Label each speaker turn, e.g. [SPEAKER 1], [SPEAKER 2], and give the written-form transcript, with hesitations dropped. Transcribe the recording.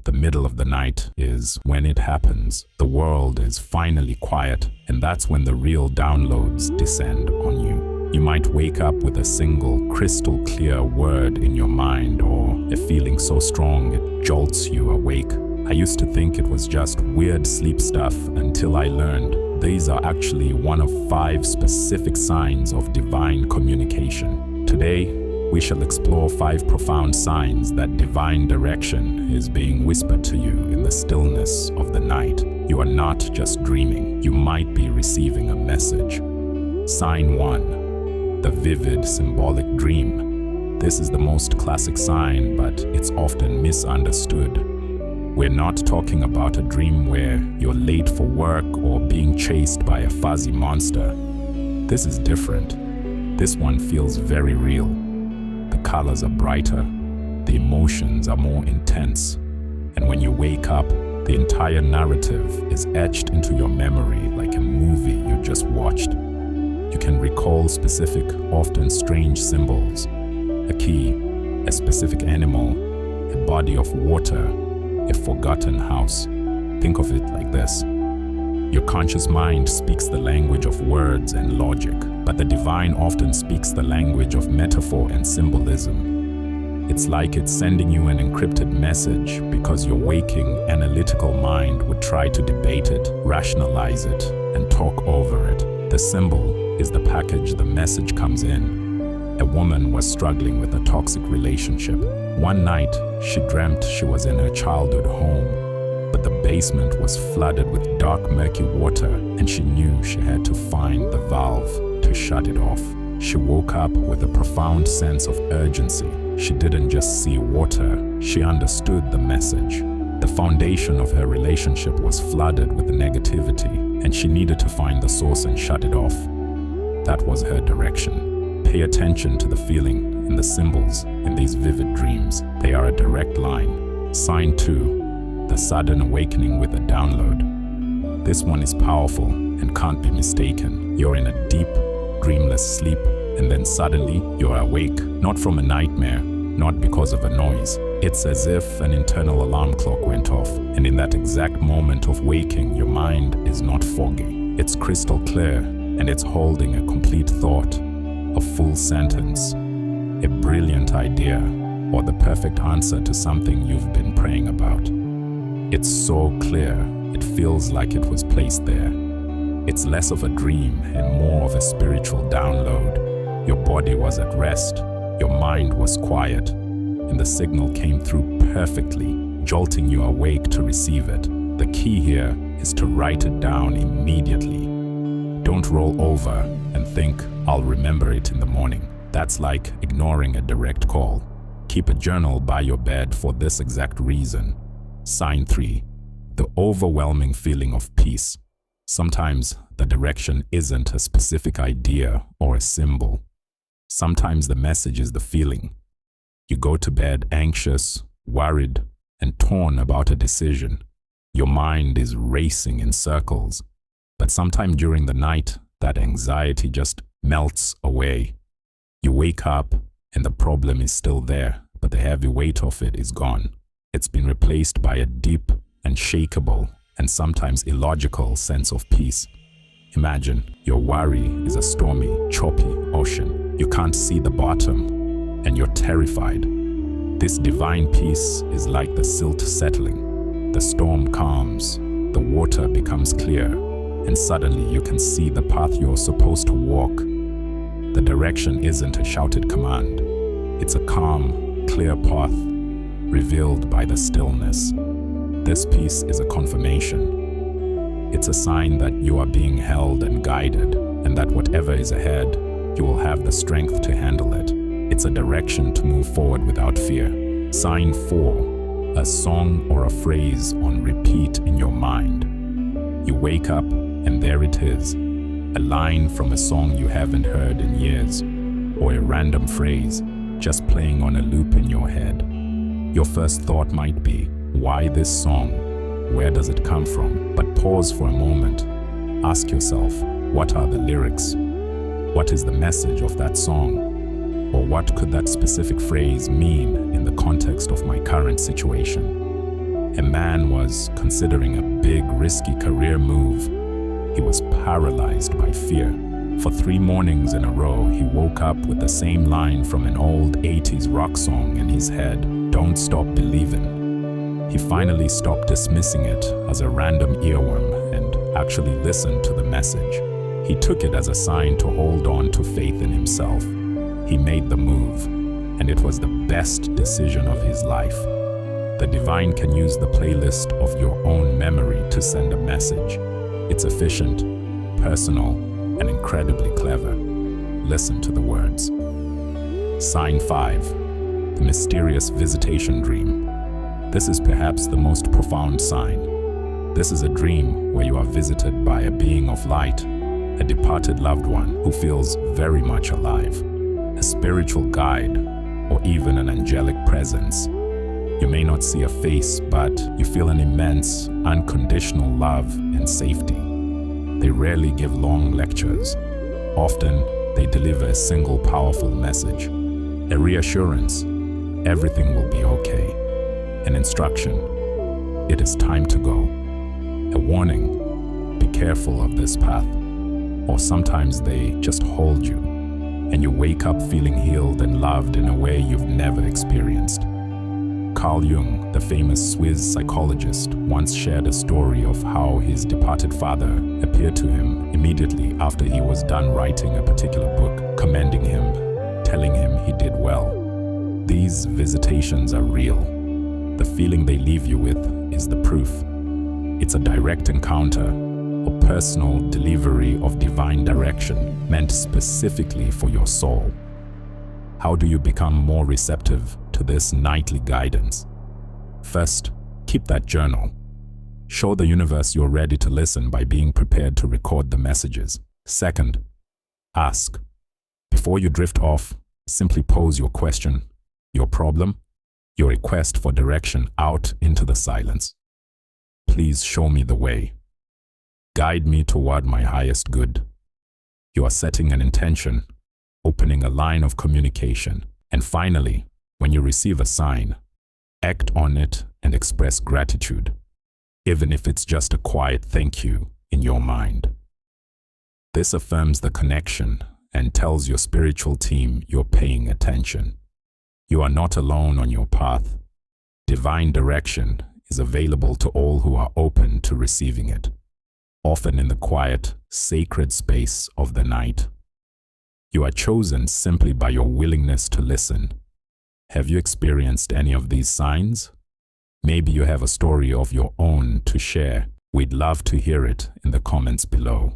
[SPEAKER 1] The middle of the night is when it happens. The world is finally quiet, and that's when the real downloads descend on you. You might wake up with a single crystal clear word in your mind, or a feeling so strong it jolts you awake. I used to think it was just weird sleep stuff until I learned these are actually one of 5 specific signs of divine communication. Today, we shall explore 5 profound signs that divine direction is being whispered to you in the stillness of the night. You are not just dreaming, you might be receiving a message. Sign 1. The vivid symbolic dream. This is the most classic sign, but it's often misunderstood. We're not talking about a dream where you're late for work or being chased by a fuzzy monster. This is different. This one feels very real. The colors are brighter, the emotions are more intense, and when you wake up, the entire narrative is etched into your memory like a movie you just watched. You can recall specific, often strange symbols: a key, a specific animal, a body of water, a forgotten house. Think of it like this. Your conscious mind speaks the language of words and logic, but the divine often speaks the language of metaphor and symbolism. It's like it's sending you an encrypted message because your waking, analytical mind would try to debate it, rationalize it, and talk over it. The symbol is the package the message comes in. A woman was struggling with a toxic relationship. One night, she dreamt she was in her childhood home, but the basement was flooded with dark, murky water, and she knew she had to find the valve to shut it off. She woke up with a profound sense of urgency. She didn't just see water, she understood the message. The foundation of her relationship was flooded with negativity, and she needed to find the source and shut it off. That was her direction. Pay attention to the feeling and the symbols in these vivid dreams. They are a direct line. Sign 2. The sudden awakening with a download. This one is powerful and can't be mistaken. You're in a deep, dreamless sleep, and then suddenly you're awake, not from a nightmare, not because of a noise. It's as if an internal alarm clock went off, and in that exact moment of waking, your mind is not foggy. It's crystal clear, and it's holding a complete thought, a full sentence, a brilliant idea, or the perfect answer to something you've been praying about. It's so clear, it feels like it was placed there. It's less of a dream and more of a spiritual download. Your body was at rest, your mind was quiet, and the signal came through perfectly, jolting you awake to receive it. The key here is to write it down immediately. Don't roll over and think, I'll remember it in the morning. That's like ignoring a direct call. Keep a journal by your bed for this exact reason. Sign 3. The overwhelming feeling of peace. Sometimes the direction isn't a specific idea or a symbol. Sometimes the message is the feeling. You go to bed anxious, worried, and torn about a decision. Your mind is racing in circles. But sometime during the night, that anxiety just melts away. You wake up and the problem is still there, but the heavy weight of it is gone. It's been replaced by a deep, unshakable, and sometimes illogical sense of peace. Imagine your worry is a stormy, choppy ocean. You can't see the bottom, and you're terrified. This divine peace is like the silt settling. The storm calms, the water becomes clear, and suddenly you can see the path you're supposed to walk. The direction isn't a shouted command. It's a calm, clear path, revealed by the stillness. This peace is a confirmation. It's a sign that you are being held and guided, and that whatever is ahead, you will have the strength to handle it. It's a direction to move forward without fear. Sign 4. A song or a phrase on repeat in your mind. You wake up, and there it is. A line from a song you haven't heard in years, or a random phrase just playing on a loop in your head. Your first thought might be, why this song? Where does it come from? But pause for a moment. Ask yourself, what are the lyrics? What is the message of that song? Or what could that specific phrase mean in the context of my current situation? A man was considering a big, risky career move. He was paralyzed by fear. For 3 mornings in a row, he woke up with the same line from an old 80s rock song in his head, "Don't stop believing." He finally stopped dismissing it as a random earworm and actually listened to the message. He took it as a sign to hold on to faith in himself. He made the move, and it was the best decision of his life. The divine can use the playlist of your own memory to send a message. It's efficient, personal, and incredibly clever. Listen to the words. Sign 5. The mysterious visitation dream. This is perhaps the most profound sign. This is a dream where you are visited by a being of light, a departed loved one who feels very much alive, a spiritual guide, or even an angelic presence. You may not see a face, but you feel an immense, unconditional love and safety. They rarely give long lectures. Often, they deliver a single powerful message, a reassurance, everything will be okay, an instruction, it is time to go, a warning, be careful of this path. Or sometimes they just hold you, and you wake up feeling healed and loved in a way you've never experienced. Carl Jung, the famous Swiss psychologist, once shared a story of how his departed father appeared to him immediately after he was done writing a particular book, commending him, telling him he did well. These visitations are real. The feeling they leave you with is the proof. It's a direct encounter, a personal delivery of divine direction meant specifically for your soul. How do you become more receptive to this nightly guidance? First, keep that journal. Show the universe you're ready to listen by being prepared to record the messages. Second, ask. Before you drift off, simply pose your question, your problem, your request for direction out into the silence. Please show me the way. Guide me toward my highest good. You are setting an intention, opening a line of communication. And finally, when you receive a sign, act on it and express gratitude, even if it's just a quiet thank you in your mind. This affirms the connection and tells your spiritual team you're paying attention. You are not alone on your path. Divine direction is available to all who are open to receiving it, often in the quiet, sacred space of the night. You are chosen simply by your willingness to listen. Have you experienced any of these signs? Maybe you have a story of your own to share. We'd love to hear it in the comments below.